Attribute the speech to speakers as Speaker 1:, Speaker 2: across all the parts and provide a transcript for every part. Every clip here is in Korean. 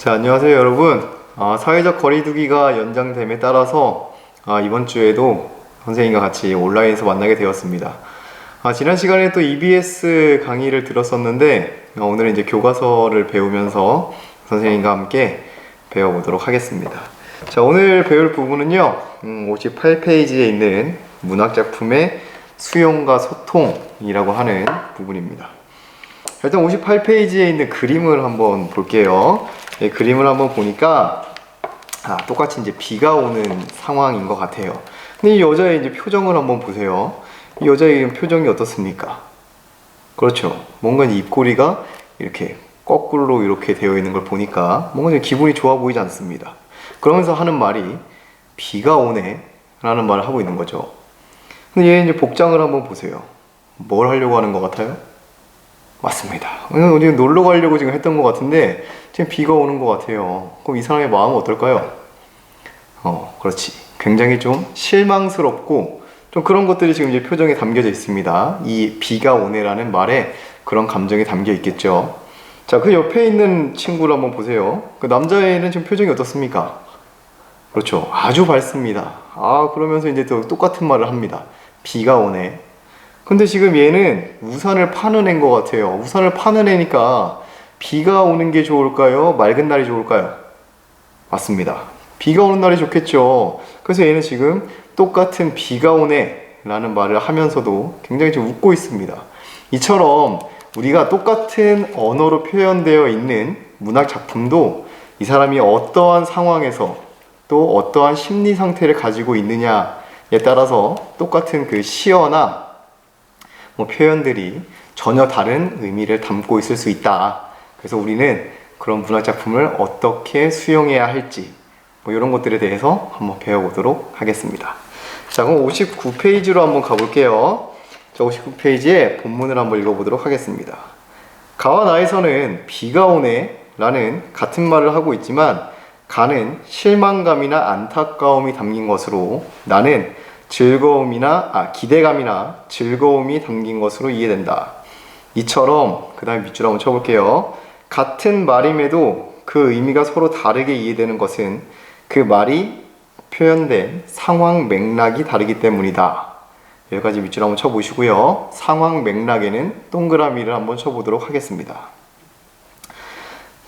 Speaker 1: 자, 안녕하세요 여러분. 사회적 거리두기가 연장됨에 따라서 이번 주에도 선생님과 같이 온라인에서 만나게 되었습니다. 지난 시간에 또 EBS 강의를 들었었는데 오늘은 이제 교과서를 배우면서 선생님과 함께 배워보도록 하겠습니다. 자, 오늘 배울 부분은요 58페이지에 있는 문학작품의 수용과 소통이라고 하는 부분입니다. 일단 58페이지에 있는 그림을 한번 볼게요. 그림을 한번 보니까 똑같이 이제 비가 오는 상황인 것 같아요. 근데 이 여자의 이제 표정을 한번 보세요. 이 여자의 표정이 어떻습니까? 그렇죠. 뭔가 입꼬리가 이렇게 거꾸로 이렇게 되어 있는 걸 보니까 뭔가 기분이 좋아 보이지 않습니다. 그러면서 하는 말이 비가 오네 라는 말을 하고 있는 거죠. 근데 얘 이제 복장을 한번 보세요. 뭘 하려고 하는 것 같아요? 맞습니다. 어디 놀러 가려고 지금 했던 것 같은데 지금 비가 오는 것 같아요. 그럼 이 사람의 마음은 어떨까요? 그렇지. 굉장히 좀 실망스럽고 좀 그런 것들이 지금 이제 표정에 담겨져 있습니다. 이 비가 오네라는 말에 그런 감정이 담겨 있겠죠. 자, 그 옆에 있는 친구를 한번 보세요. 그 남자애는 지금 표정이 어떻습니까? 그렇죠. 아주 밝습니다. 그러면서 이제 또 똑같은 말을 합니다. 비가 오네. 근데 지금 얘는 우산을 파는 애인 것 같아요. 우산을 파는 애니까 비가 오는 게 좋을까요? 맑은 날이 좋을까요? 맞습니다. 비가 오는 날이 좋겠죠. 그래서 얘는 지금 똑같은 비가 오네 라는 말을 하면서도 굉장히 좀 웃고 있습니다. 이처럼 우리가 똑같은 언어로 표현되어 있는 문학 작품도 이 사람이 어떠한 상황에서 또 어떠한 심리 상태를 가지고 있느냐에 따라서 똑같은 그 시어나 표현들이 전혀 다른 의미를 담고 있을 수 있다. 그래서 우리는 그런 문학작품을 어떻게 수용해야 할지 이런 것들에 대해서 한번 배워보도록 하겠습니다. 자, 그럼 59페이지로 한번 가볼게요. 자, 59페이지에 본문을 한번 읽어보도록 하겠습니다. 가와 나에서는 비가 오네 라는 같은 말을 하고 있지만 가는 실망감이나 안타까움이 담긴 것으로 나는 기대감이나 즐거움이 담긴 것으로 이해된다. 이처럼 그 다음에 밑줄 한번 쳐볼게요. 같은 말임에도 그 의미가 서로 다르게 이해되는 것은 그 말이 표현된 상황 맥락이 다르기 때문이다. 여기까지 밑줄 한번 쳐보시고요. 상황 맥락에는 동그라미를 한번 쳐보도록 하겠습니다.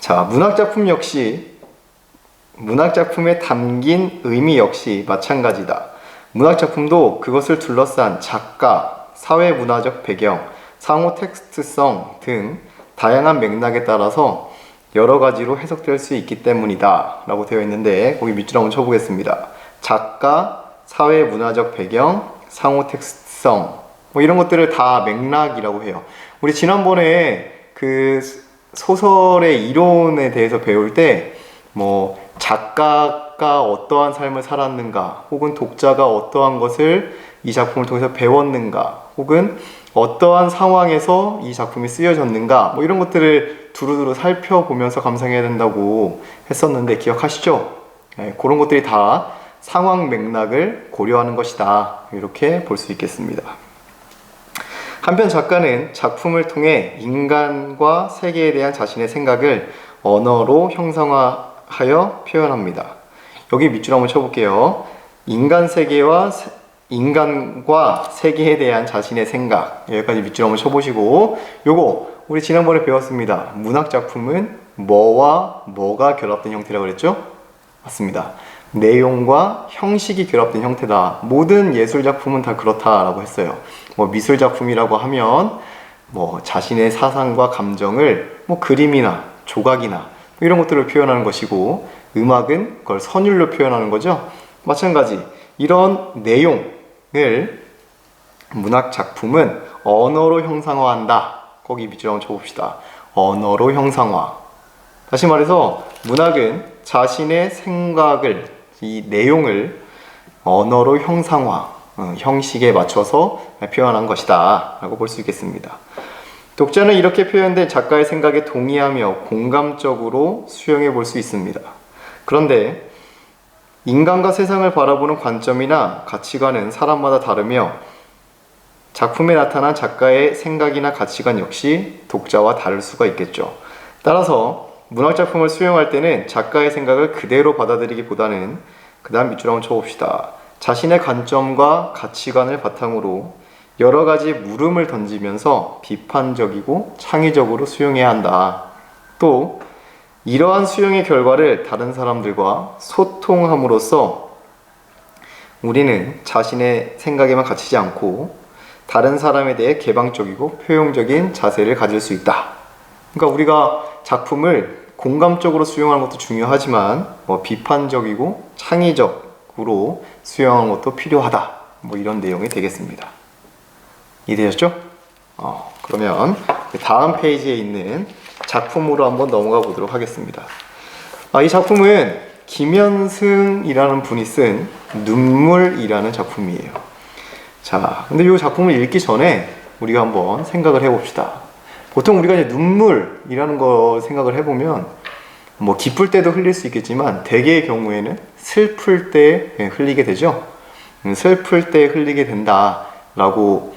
Speaker 1: 자, 문학작품에 담긴 의미 역시 마찬가지다. 문학작품도 그것을 둘러싼 작가, 사회문화적 배경, 상호 텍스트성 등 다양한 맥락에 따라서 여러 가지로 해석될 수 있기 때문이다 라고 되어 있는데 거기 밑줄 한번 쳐보겠습니다. 작가, 사회문화적 배경, 상호 텍스트성 이런 것들을 다 맥락이라고 해요. 우리 지난번에 그 소설의 이론에 대해서 배울 때 작가가 어떠한 삶을 살았는가 혹은 독자가 어떠한 것을 이 작품을 통해서 배웠는가 혹은 어떠한 상황에서 이 작품이 쓰여졌는가 이런 것들을 두루두루 살펴보면서 감상해야 된다고 했었는데 기억하시죠? 그런 것들이 다 상황 맥락을 고려하는 것이다 이렇게 볼 수 있겠습니다. 한편 작가는 작품을 통해 인간과 세계에 대한 자신의 생각을 언어로 형상화하여 표현합니다. 여기 밑줄 한번 쳐볼게요. 인간과 세계에 대한 자신의 생각 여기까지 밑줄 한번 쳐보시고 요거 우리 지난번에 배웠습니다. 문학작품은 뭐와 뭐가 결합된 형태라고 그랬죠? 맞습니다. 내용과 형식이 결합된 형태다. 모든 예술작품은 다 그렇다라고 했어요. 미술작품이라고 하면 자신의 사상과 감정을 그림이나 조각이나 이런 것들을 표현하는 것이고 음악은 그걸 선율로 표현하는 거죠. 마찬가지 이런 내용을 문학작품은 언어로 형상화한다. 거기 밑줄 한번 쳐봅시다. 언어로 형상화. 다시 말해서 문학은 자신의 생각을 이 내용을 언어로 형상화 형식에 맞춰서 표현한 것이다 라고 볼 수 있겠습니다. 독자는 이렇게 표현된 작가의 생각에 동의하며 공감적으로 수용해 볼 수 있습니다. 그런데 인간과 세상을 바라보는 관점이나 가치관은 사람마다 다르며 작품에 나타난 작가의 생각이나 가치관 역시 독자와 다를 수가 있겠죠. 따라서 문학작품을 수용할 때는 작가의 생각을 그대로 받아들이기보다는 그 다음 밑줄 한번 쳐봅시다. 자신의 관점과 가치관을 바탕으로 여러 가지 물음을 던지면서 비판적이고 창의적으로 수용해야 한다. 또 이러한 수용의 결과를 다른 사람들과 소통함으로써 우리는 자신의 생각에만 갇히지 않고 다른 사람에 대해 개방적이고 포용적인 자세를 가질 수 있다. 그러니까 우리가 작품을 공감적으로 수용하는 것도 중요하지만 비판적이고 창의적으로 수용하는 것도 필요하다. 이런 내용이 되겠습니다. 이해되셨죠? 그러면 다음 페이지에 있는 작품으로 한번 넘어가 보도록 하겠습니다. 이 작품은 김현승이라는 분이 쓴 눈물이라는 작품이에요. 자, 근데 이 작품을 읽기 전에 우리가 한번 생각을 해봅시다. 보통 우리가 이제 눈물이라는 거 생각을 해보면 기쁠 때도 흘릴 수 있겠지만 대개의 경우에는 슬플 때 흘리게 되죠. 슬플 때 흘리게 된다라고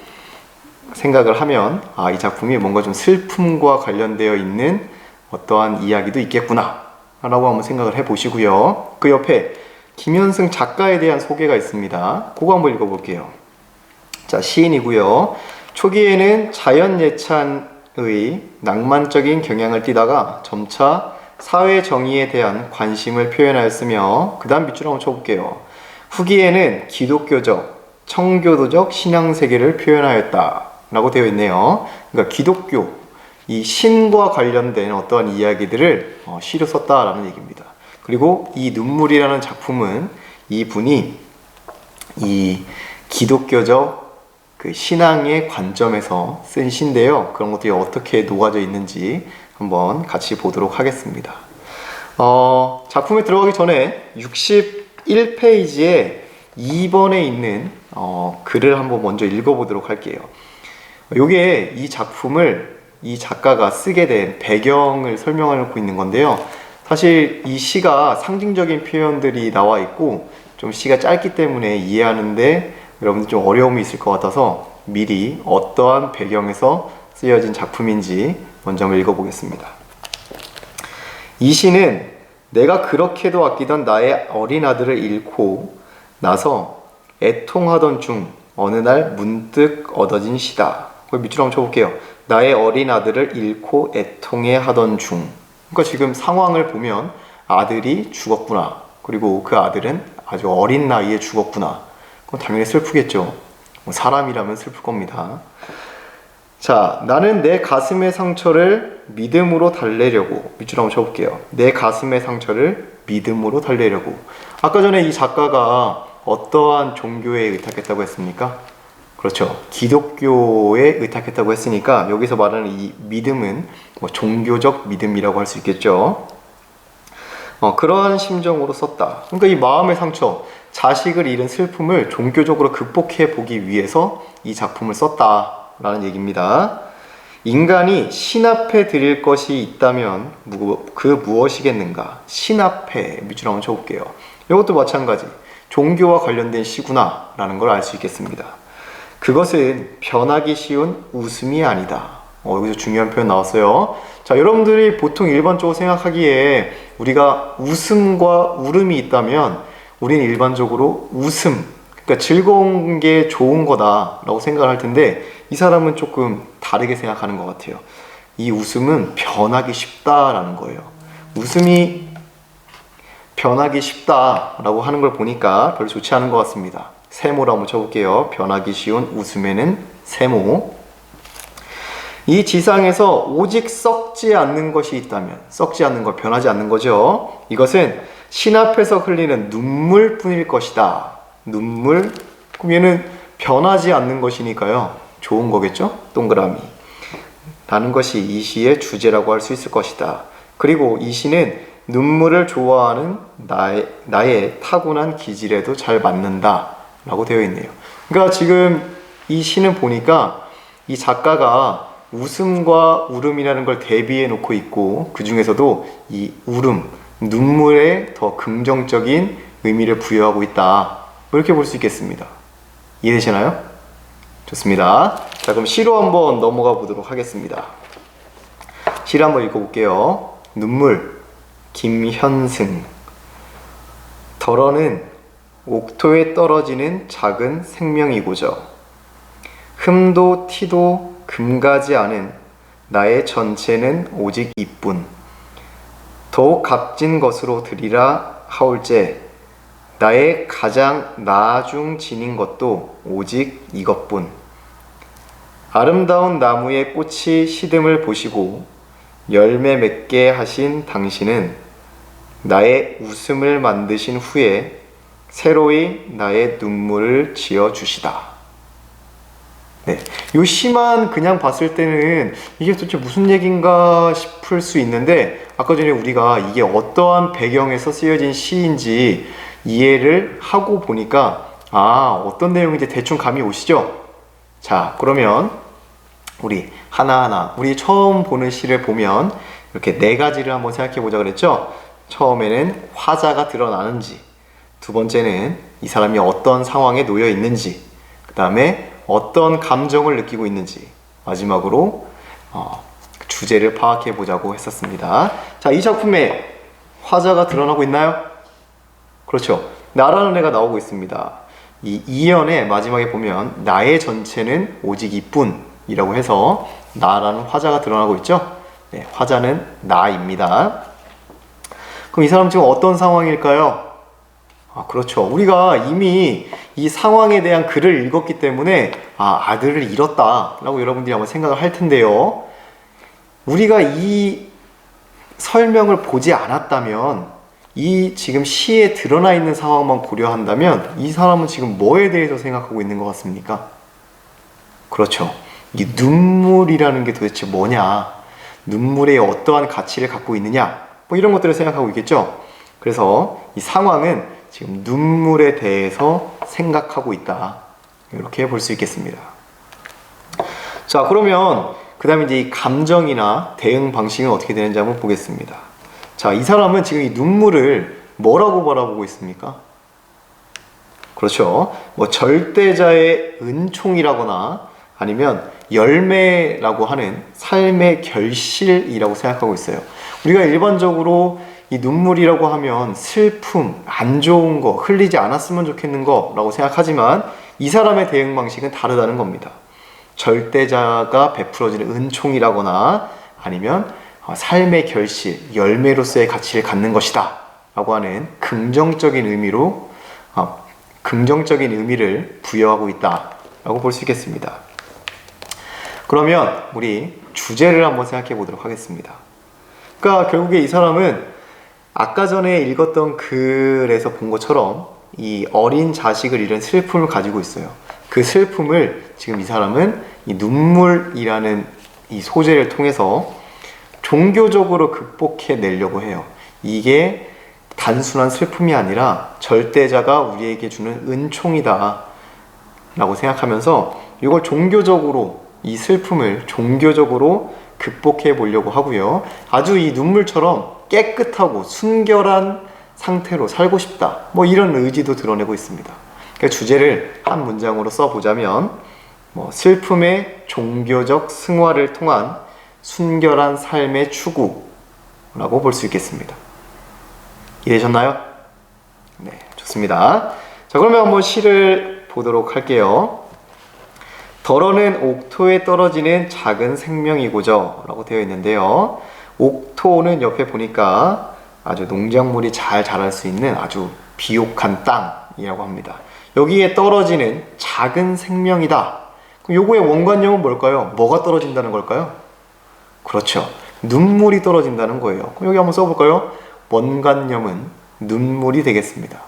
Speaker 1: 생각을 하면 이 작품이 뭔가 좀 슬픔과 관련되어 있는 어떠한 이야기도 있겠구나 라고 한번 생각을 해보시고요. 그 옆에 김현승 작가에 대한 소개가 있습니다. 그거 한번 읽어볼게요. 자, 시인이고요. 초기에는 자연예찬의 낭만적인 경향을 띠다가 점차 사회 정의에 대한 관심을 표현하였으며 그 다음 밑줄 한번 쳐볼게요. 후기에는 기독교적, 청교도적 신앙세계를 표현하였다 라고 되어 있네요. 그러니까 기독교, 이 신과 관련된 어떠한 이야기들을 시로 썼다라는 얘기입니다. 그리고 이 눈물이라는 작품은 이분이 이 기독교적 그 신앙의 관점에서 쓴 시인데요. 그런 것들이 어떻게 녹아져 있는지 한번 같이 보도록 하겠습니다. 작품에 들어가기 전에 61페이지에 2번에 있는 글을 한번 먼저 읽어보도록 할게요. 요게 이 작품을 이 작가가 쓰게 된 배경을 설명하고 있는 건데요. 사실 이 시가 상징적인 표현들이 나와 있고 좀 시가 짧기 때문에 이해하는데 여러분들 좀 어려움이 있을 것 같아서 미리 어떠한 배경에서 쓰여진 작품인지 먼저 한번 읽어보겠습니다. 이 시는 내가 그렇게도 아끼던 나의 어린 아들을 잃고 나서 애통하던 중 어느 날 문득 얻어진 시다. 밑줄 한번 쳐볼게요. 나의 어린 아들을 잃고 애통해 하던 중. 그러니까 지금 상황을 보면 아들이 죽었구나. 그리고 그 아들은 아주 어린 나이에 죽었구나. 그럼 당연히 슬프겠죠. 사람이라면 슬플 겁니다. 자, 나는 내 가슴의 상처를 믿음으로 달래려고. 밑줄 한번 쳐볼게요. 내 가슴의 상처를 믿음으로 달래려고. 아까 전에 이 작가가 어떠한 종교에 의탁했다고 했습니까? 그렇죠. 기독교에 의탁했다고 했으니까 여기서 말하는 이 믿음은 종교적 믿음이라고 할 수 있겠죠. 그러한 심정으로 썼다. 그러니까 이 마음의 상처, 자식을 잃은 슬픔을 종교적으로 극복해 보기 위해서 이 작품을 썼다라는 얘기입니다. 인간이 신 앞에 드릴 것이 있다면 그 무엇이겠는가? 신 앞에 밑줄 한번 쳐볼게요. 이것도 마찬가지. 종교와 관련된 시구나 라는 걸 알 수 있겠습니다. 그것은 변하기 쉬운 웃음이 아니다. 여기서 중요한 표현 나왔어요. 자, 여러분들이 보통 일반적으로 생각하기에 우리가 웃음과 울음이 있다면 우리는 일반적으로 웃음, 그러니까 즐거운 게 좋은 거다 라고 생각을 할 텐데 이 사람은 조금 다르게 생각하는 것 같아요. 이 웃음은 변하기 쉽다라는 거예요. 웃음이 변하기 쉽다라고 하는 걸 보니까 별로 좋지 않은 것 같습니다. 세모로 한번 쳐볼게요. 변하기 쉬운 웃음에는 세모. 이 지상에서 오직 썩지 않는 것이 있다면, 썩지 않는 것, 변하지 않는 거죠. 이것은 신 앞에서 흘리는 눈물뿐일 것이다. 눈물. 그럼 얘는 변하지 않는 것이니까요. 좋은 거겠죠? 동그라미. 라는 것이 이 시의 주제라고 할 수 있을 것이다. 그리고 이 시는 눈물을 좋아하는 나의 타고난 기질에도 잘 맞는다 라고 되어 있네요. 그러니까 지금 이 시는 보니까 이 작가가 웃음과 울음이라는 걸 대비해 놓고 있고 그 중에서도 이 울음, 눈물에 더 긍정적인 의미를 부여하고 있다. 이렇게 볼 수 있겠습니다. 이해되시나요? 좋습니다. 자, 그럼 시로 한번 넘어가 보도록 하겠습니다. 시를 한번 읽어볼게요. 눈물 김현승. 덜어는 옥토에 떨어지는 작은 생명이고저 흠도 티도 금가지 않은 나의 전체는 오직 이뿐. 더욱 값진 것으로 드리라 하올제 나의 가장 나중 지닌 것도 오직 이것뿐. 아름다운 나무의 꽃이 시듦을 보시고 열매 맺게 하신 당신은 나의 웃음을 만드신 후에 새로이 나의 눈물을 지어 주시다. 네, 요 시만 그냥 봤을 때는 이게 도대체 무슨 얘기인가 싶을 수 있는데, 아까 전에 우리가 이게 어떠한 배경에서 쓰여진 시인지 이해를 하고 보니까 어떤 내용인지 대충 감이 오시죠? 자, 그러면 우리 하나하나 우리 처음 보는 시를 보면 이렇게 네 가지를 한번 생각해 보자 그랬죠? 처음에는 화자가 드러나는지, 두 번째는 이 사람이 어떤 상황에 놓여 있는지, 그 다음에 어떤 감정을 느끼고 있는지, 마지막으로 주제를 파악해 보자고 했었습니다. 자, 이 작품에 화자가 드러나고 있나요? 그렇죠. 나라는 애가 나오고 있습니다. 이 이연의 마지막에 보면 나의 전체는 오직 이뿐이라고 해서 나라는 화자가 드러나고 있죠. 네, 화자는 나입니다. 그럼 이 사람 지금 어떤 상황일까요? 그렇죠. 우리가 이미 이 상황에 대한 글을 읽었기 때문에 아들을 잃었다 라고 여러분들이 아마 생각을 할 텐데요. 우리가 이 설명을 보지 않았다면, 이 지금 시에 드러나 있는 상황만 고려한다면 이 사람은 지금 뭐에 대해서 생각하고 있는 것 같습니까? 그렇죠. 이 눈물이라는 게 도대체 뭐냐, 눈물에 어떠한 가치를 갖고 있느냐, 뭐 이런 것들을 생각하고 있겠죠. 그래서 이 상황은 지금 눈물에 대해서 생각하고 있다, 이렇게 볼 수 있겠습니다. 자, 그러면 그 다음에 이제 이 감정이나 대응 방식은 어떻게 되는지 한번 보겠습니다. 자, 이 사람은 지금 이 눈물을 뭐라고 바라보고 있습니까? 그렇죠. 뭐 절대자의 은총이라거나 아니면 열매라고 하는 삶의 결실이라고 생각하고 있어요. 우리가 일반적으로 이 눈물이라고 하면 슬픔, 안 좋은 거, 흘리지 않았으면 좋겠는 거라고 생각하지만 이 사람의 대응 방식은 다르다는 겁니다. 절대자가 베풀어지는 은총이라거나 아니면 삶의 결실, 열매로서의 가치를 갖는 것이다 라고 하는 긍정적인 의미를 부여하고 있다 라고 볼 수 있겠습니다. 그러면 우리 주제를 한번 생각해 보도록 하겠습니다. 그러니까 결국에 이 사람은 아까 전에 읽었던 글에서 본 것처럼 이 어린 자식을 잃은 슬픔을 가지고 있어요. 그 슬픔을 지금 이 사람은 이 눈물이라는 이 소재를 통해서 종교적으로 극복해 내려고 해요. 이게 단순한 슬픔이 아니라 절대자가 우리에게 주는 은총이다 라고 생각하면서 이걸 종교적으로, 이 슬픔을 종교적으로 극복해 보려고 하고요. 아주 이 눈물처럼 깨끗하고 순결한 상태로 살고 싶다, 뭐 이런 의지도 드러내고 있습니다. 그러니까 주제를 한 문장으로 써보자면 슬픔의 종교적 승화를 통한 순결한 삶의 추구라고 볼 수 있겠습니다. 이해되셨나요? 네, 좋습니다. 자, 그러면 한번 시를 보도록 할게요. 덜어는 옥토에 떨어지는 작은 생명이고저 라고 되어 있는데요. 옥토는 옆에 보니까 아주 농작물이 잘 자랄 수 있는 아주 비옥한 땅이라고 합니다. 여기에 떨어지는 작은 생명이다. 그럼 요거의 원관념은 뭘까요? 뭐가 떨어진다는 걸까요? 그렇죠. 눈물이 떨어진다는 거예요. 그럼 여기 한번 써볼까요? 원관념은 눈물이 되겠습니다.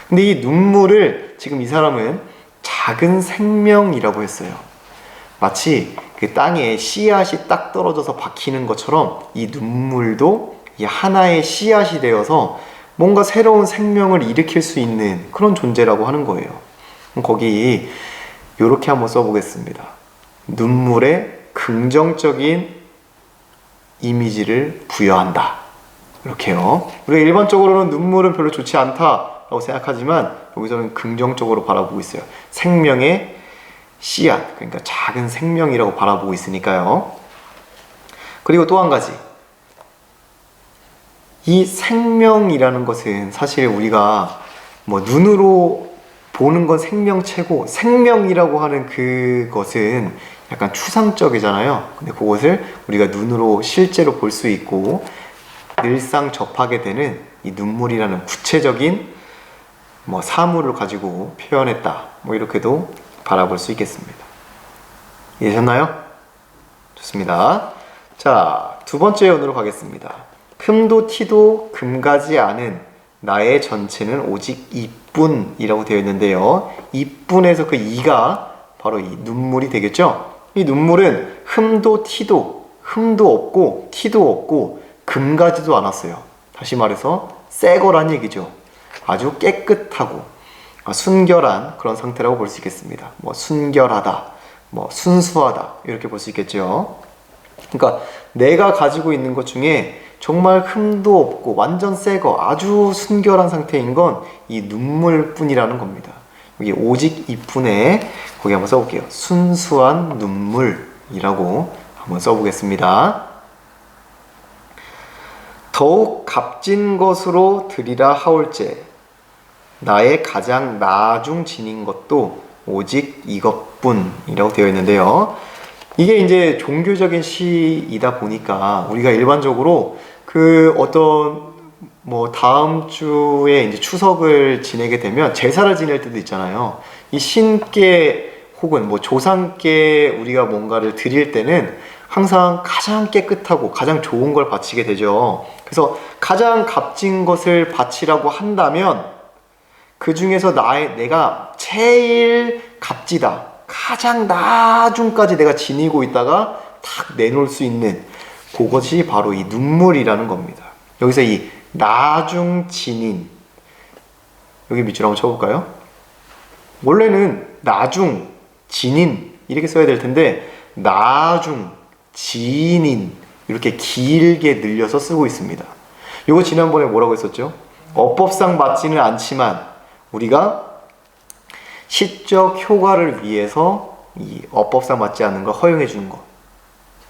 Speaker 1: 근데 이 눈물을 지금 이 사람은 작은 생명이라고 했어요. 마치 그 땅에 씨앗이 딱 떨어져서 박히는 것처럼 이 눈물도 이 하나의 씨앗이 되어서 뭔가 새로운 생명을 일으킬 수 있는 그런 존재라고 하는 거예요. 그럼 거기 이렇게 한번 써보겠습니다. 눈물에 긍정적인 이미지를 부여한다, 이렇게요. 우리가 일반적으로는 눈물은 별로 좋지 않다라고 생각하지만 여기서는 긍정적으로 바라보고 있어요. 생명의 씨앗, 그러니까 작은 생명이라고 바라보고 있으니까요. 그리고 또 한 가지, 이 생명이라는 것은 사실 우리가 뭐 눈으로 보는 건 생명체고 생명이라고 하는 그것은 약간 추상적이잖아요. 근데 그것을 우리가 눈으로 실제로 볼 수 있고 늘상 접하게 되는 이 눈물이라는 구체적인 뭐 사물을 가지고 표현했다. 뭐 이렇게도 바라볼 수 있겠습니다. 이해하셨나요? 좋습니다. 자, 두 번째 예언으로 가겠습니다. 흠도 티도 금가지 않은 나의 전체는 오직 이뿐이라고 되어 있는데요. 이뿐에서 그 이가 바로 이 눈물이 되겠죠. 이 눈물은 흠도 없고 티도 없고 금가지도 않았어요. 다시 말해서 새 거란 얘기죠. 아주 깨끗하고 순결한 그런 상태라고 볼 수 있겠습니다. 뭐 순결하다, 뭐 순수하다 이렇게 볼 수 있겠죠. 그러니까 내가 가지고 있는 것 중에 정말 흠도 없고 완전 새 거, 아주 순결한 상태인 건 이 눈물뿐이라는 겁니다. 여기 오직 이뿐에 거기 한번 써볼게요. 순수한 눈물이라고 한번 써보겠습니다. 더욱 값진 것으로 드리라 하올제 나의 가장 나중 지닌 것도 오직 이것뿐이라고 되어 있는데요. 이게 이제 종교적인 시이다 보니까 우리가 일반적으로 그 어떤 뭐 다음 주에 이제 추석을 지내게 되면 제사를 지낼 때도 있잖아요. 이 신께 혹은 뭐 조상께 우리가 뭔가를 드릴 때는 항상 가장 깨끗하고 가장 좋은 걸 바치게 되죠. 그래서 가장 값진 것을 바치라고 한다면 그 중에서 내가 제일 값지다, 가장 나중까지 내가 지니고 있다가 탁 내놓을 수 있는 그것이 바로 이 눈물이라는 겁니다. 여기서 이 나중 지닌, 여기 밑줄 한번 쳐볼까요? 원래는 나중 지닌 이렇게 써야 될 텐데 나중 지닌 이렇게 길게 늘려서 쓰고 있습니다. 이거 지난번에 뭐라고 했었죠? 어법상 맞지는 않지만 우리가 시적 효과를 위해서 이 어법상 맞지 않는 걸 허용해 주는 것,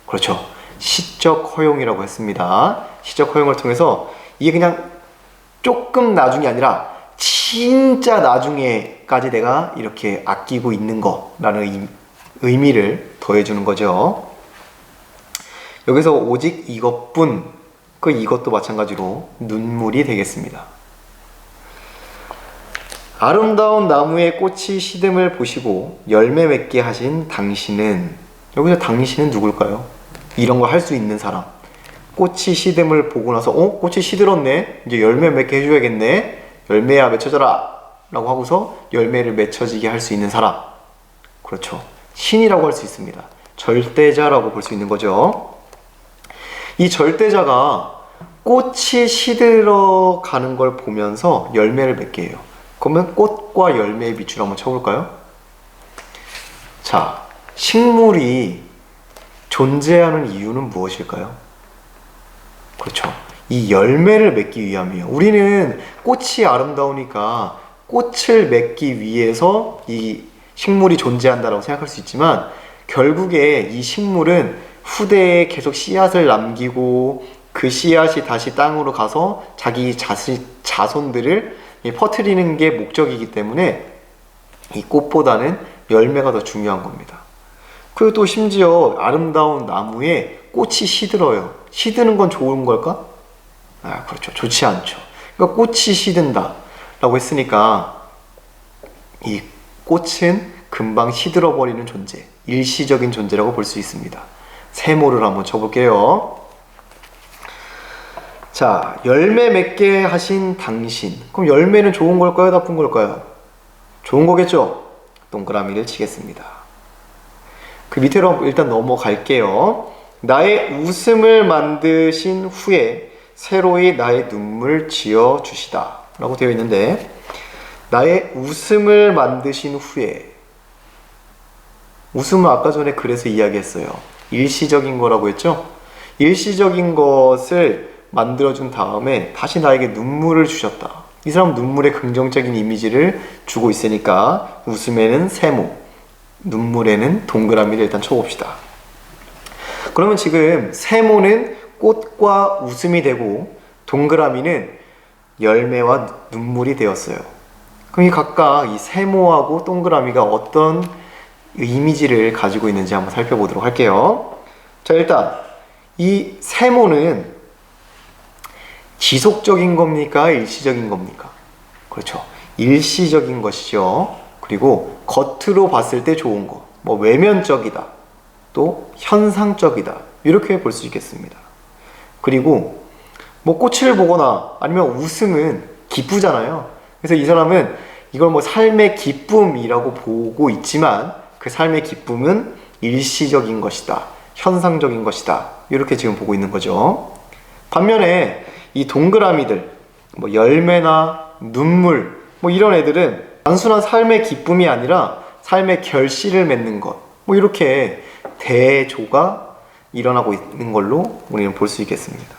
Speaker 1: 그렇죠. 시적 허용이라고 했습니다. 시적 허용을 통해서 이게 그냥 조금 나중이 아니라 진짜 나중에까지 내가 이렇게 아끼고 있는 거라는 의미를 더해주는 거죠. 여기서 오직 이것뿐, 그 이것도 마찬가지로 눈물이 되겠습니다. 아름다운 나무의 꽃이 시듦을 보시고 열매 맺게 하신 당신은, 여기서 당신은 누굴까요? 이런 걸 할 수 있는 사람. 꽃이 시듦을 보고 나서 꽃이 시들었네, 이제 열매 맺게 해줘야겠네, 열매야 맺혀져라 라고 하고서 열매를 맺혀지게 할 수 있는 사람, 그렇죠. 신이라고 할 수 있습니다. 절대자라고 볼 수 있는 거죠. 이 절대자가 꽃이 시들어 가는 걸 보면서 열매를 맺게 해요. 그러면 꽃과 열매의 밑줄 한번 쳐볼까요? 자, 식물이 존재하는 이유는 무엇일까요? 그렇죠. 이 열매를 맺기 위함이에요. 우리는 꽃이 아름다우니까 꽃을 맺기 위해서 이 식물이 존재한다라고 생각할 수 있지만 결국에 이 식물은 후대에 계속 씨앗을 남기고 그 씨앗이 다시 땅으로 가서 자기 자손들을 퍼뜨리는 게 목적이기 때문에 이 꽃보다는 열매가 더 중요한 겁니다. 그리고 또 심지어 아름다운 나무에 꽃이 시들어요. 시드는 건 좋은 걸까? 그렇죠. 좋지 않죠. 그러니까 꽃이 시든다 라고 했으니까 이 꽃은 금방 시들어 버리는 존재, 일시적인 존재라고 볼 수 있습니다. 세모를 한번 쳐볼게요. 자, 열매 맺게 하신 당신. 그럼 열매는 좋은 걸까요? 나쁜 걸까요? 좋은 거겠죠? 동그라미를 치겠습니다. 그 밑으로 일단 넘어갈게요. 나의 웃음을 만드신 후에 새로이 나의 눈물 지어 주시다 라고 되어 있는데, 나의 웃음을 만드신 후에, 웃음은 아까 전에 그래서 이야기했어요. 일시적인 거라고 했죠? 일시적인 것을 만들어준 다음에 다시 나에게 눈물을 주셨다. 이 사람은 눈물에 긍정적인 이미지를 주고 있으니까 웃음에는 세모, 눈물에는 동그라미를 일단 쳐봅시다. 그러면 지금 세모는 꽃과 웃음이 되고 동그라미는 열매와 눈물이 되었어요. 그럼 이 각각 이 세모하고 동그라미가 어떤 이미지를 가지고 있는지 한번 살펴보도록 할게요. 자, 일단 이 세모는 지속적인 겁니까? 일시적인 겁니까? 그렇죠. 일시적인 것이죠. 그리고 겉으로 봤을 때 좋은 거, 뭐 외면적이다, 또 현상적이다, 이렇게 볼 수 있겠습니다. 그리고 뭐 꽃을 보거나 아니면 웃음은 기쁘잖아요. 그래서 이 사람은 이걸 뭐 삶의 기쁨이라고 보고 있지만 그 삶의 기쁨은 일시적인 것이다, 현상적인 것이다, 이렇게 지금 보고 있는 거죠. 반면에 이 동그라미들, 뭐 열매나 눈물, 뭐 이런 애들은 단순한 삶의 기쁨이 아니라 삶의 결실을 맺는 것, 뭐 이렇게 대조가 일어나고 있는 걸로 우리는 볼 수 있겠습니다.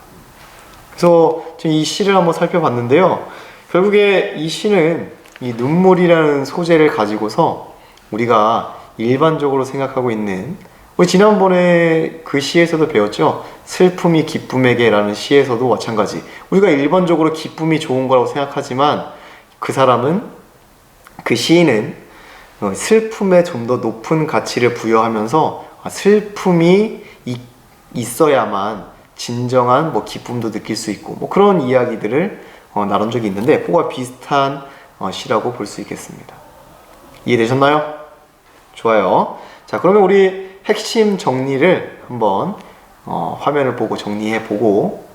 Speaker 1: 그래서 지금 이 시를 한번 살펴봤는데요. 결국에 이 시는 이 눈물이라는 소재를 가지고서 우리가 일반적으로 생각하고 있는, 우리 지난번에 그 시에서도 배웠죠. 슬픔이 기쁨에게 라는 시에서도 마찬가지. 우리가 일반적으로 기쁨이 좋은 거라고 생각하지만 그 사람은, 그 시인은 슬픔에 좀 더 높은 가치를 부여하면서 슬픔이 있어야만 진정한 뭐 기쁨도 느낄 수 있고 뭐 그런 이야기들을 나눈 적이 있는데 그거와 비슷한 시라고 볼 수 있겠습니다. 이해되셨나요? 좋아요. 자, 그러면 우리 핵심 정리를 한번 화면을 보고 정리해 보고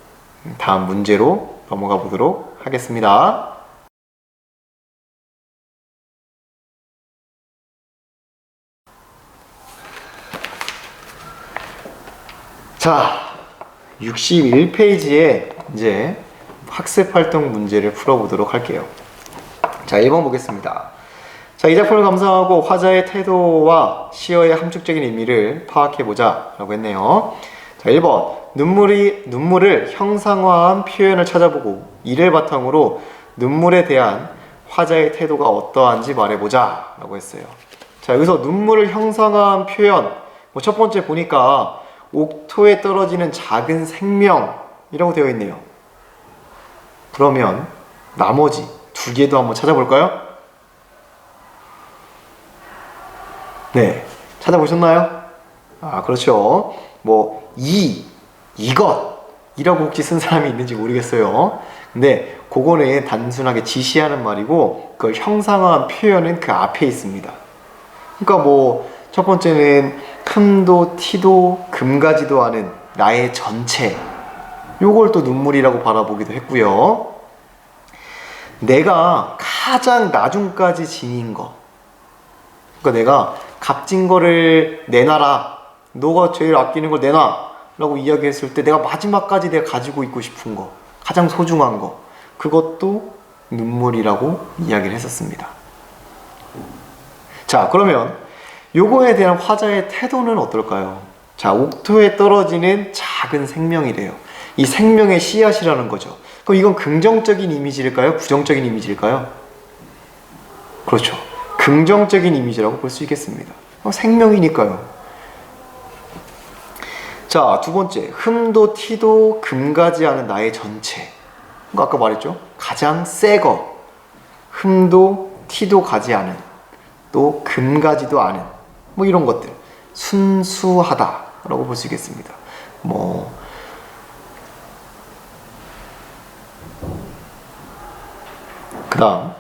Speaker 1: 다음 문제로 넘어가 보도록 하겠습니다. 자, 61페이지에 이제 학습활동 문제를 풀어보도록 할게요. 자, 1번 보겠습니다. 자, 이 작품을 감상하고 화자의 태도와 시어의 함축적인 의미를 파악해보자 라고 했네요. 자, 1번 눈물을 형상화한 표현을 찾아보고 이를 바탕으로 눈물에 대한 화자의 태도가 어떠한지 말해보자 라고 했어요. 자, 여기서 눈물을 형상화한 표현, 뭐 첫 번째 보니까 옥토에 떨어지는 작은 생명이라고 되어 있네요. 그러면 나머지 두 개도 한번 찾아볼까요? 네, 찾아보셨나요? 아, 그렇죠. 뭐 이것이라고 혹시 쓴 사람이 있는지 모르겠어요. 근데 그거는 단순하게 지시하는 말이고 그걸 형상화한 표현은 그 앞에 있습니다. 그러니까 뭐 첫 번째는 흠도 티도 금가지도 않은 나의 전체, 요걸 또 눈물이라고 바라보기도 했고요. 내가 가장 나중까지 지닌 거, 그러니까 내가 값진 거를 내놔라, 너가 제일 아끼는 걸 내놔 라고 이야기했을 때 내가 마지막까지 내가 가지고 있고 싶은 거, 가장 소중한 거, 그것도 눈물이라고 이야기를 했었습니다. 자, 그러면 요거에 대한 화자의 태도는 어떨까요? 자, 옥토에 떨어지는 작은 생명이래요. 이 생명의 씨앗이라는 거죠. 그럼 이건 긍정적인 이미지일까요? 부정적인 이미지일까요? 그렇죠. 긍정적인 이미지라고 볼 수 있겠습니다. 생명이니까요. 자, 두 번째, 흠도 티도 금가지 않은 나의 전체. 아까 말했죠? 가장 새 거, 흠도 티도 가지 않은, 또 금가지도 않은, 뭐 이런 것들, 순수하다라고 볼 수 있겠습니다. 뭐 그다음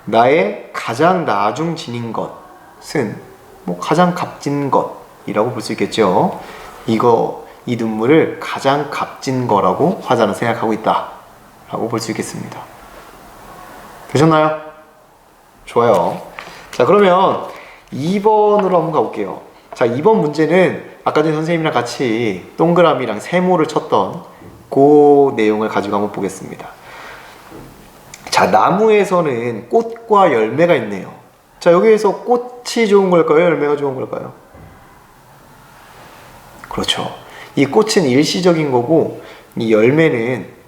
Speaker 1: 나의 가장 나중 지닌 것은 뭐 가장 값진 것이라고 볼 수 있겠죠. 이 눈물을 가장 값진 거라고 화자는 생각하고 있다라고 볼 수 있겠습니다. 되셨나요? 좋아요. 자, 그러면 2번으로 한번 가볼게요. 자, 2번 문제는 아까 전에 선생님이랑 같이 동그라미랑 세모를 쳤던 그 내용을 가지고 한번 보겠습니다. 자, 나무에서는 꽃과 열매가 있네요. 자, 여기에서 꽃이 좋은 걸까요? 열매가 좋은 걸까요? 그렇죠. 이 꽃은 일시적인 거고 이 열매는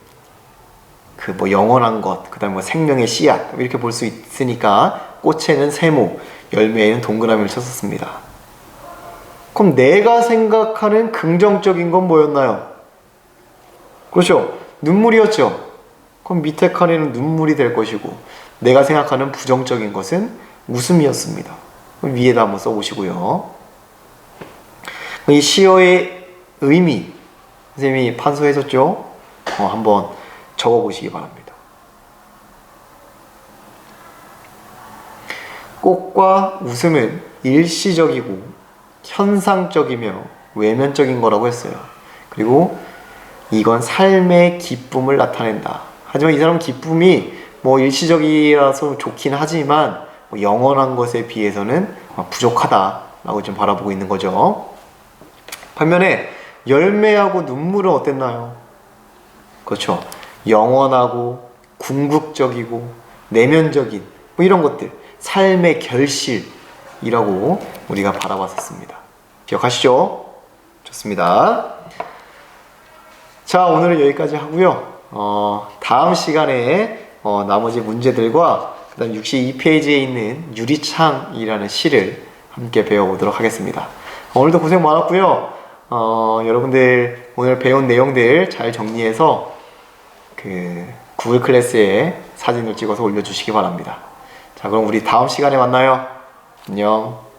Speaker 1: 그 뭐 영원한 것, 그 다음에 뭐 생명의 씨앗 이렇게 볼 수 있으니까 꽃에는 세모, 열매에는 동그라미를 쳤었습니다. 그럼 내가 생각하는 긍정적인 건 뭐였나요? 그렇죠. 눈물이었죠. 그럼 밑에 칸에는 눈물이 될 것이고 내가 생각하는 부정적인 것은 웃음이었습니다. 그럼 위에다 한번 써보시고요. 이 시어의 의미 선생님이 판서해줬죠? 한번 적어보시기 바랍니다. 꽃과 웃음은 일시적이고 현상적이며 외면적인 거라고 했어요. 그리고 이건 삶의 기쁨을 나타낸다. 하지만 이 사람은 기쁨이 뭐 일시적이라서 좋긴 하지만 뭐 영원한 것에 비해서는 부족하다라고 좀 바라보고 있는 거죠. 반면에 열매하고 눈물은 어땠나요? 그렇죠. 영원하고 궁극적이고 내면적인 뭐 이런 것들, 삶의 결실이라고 우리가 바라봤었습니다. 기억하시죠? 좋습니다. 자, 오늘은 여기까지 하고요. 다음 시간에 나머지 문제들과 그 다음 62페이지에 있는 유리창이라는 시를 함께 배워보도록 하겠습니다. 오늘도 고생 많았고요. 여러분들 오늘 배운 내용들 잘 정리해서 그 구글 클래스에 사진을 찍어서 올려주시기 바랍니다. 자, 그럼 우리 다음 시간에 만나요. 안녕.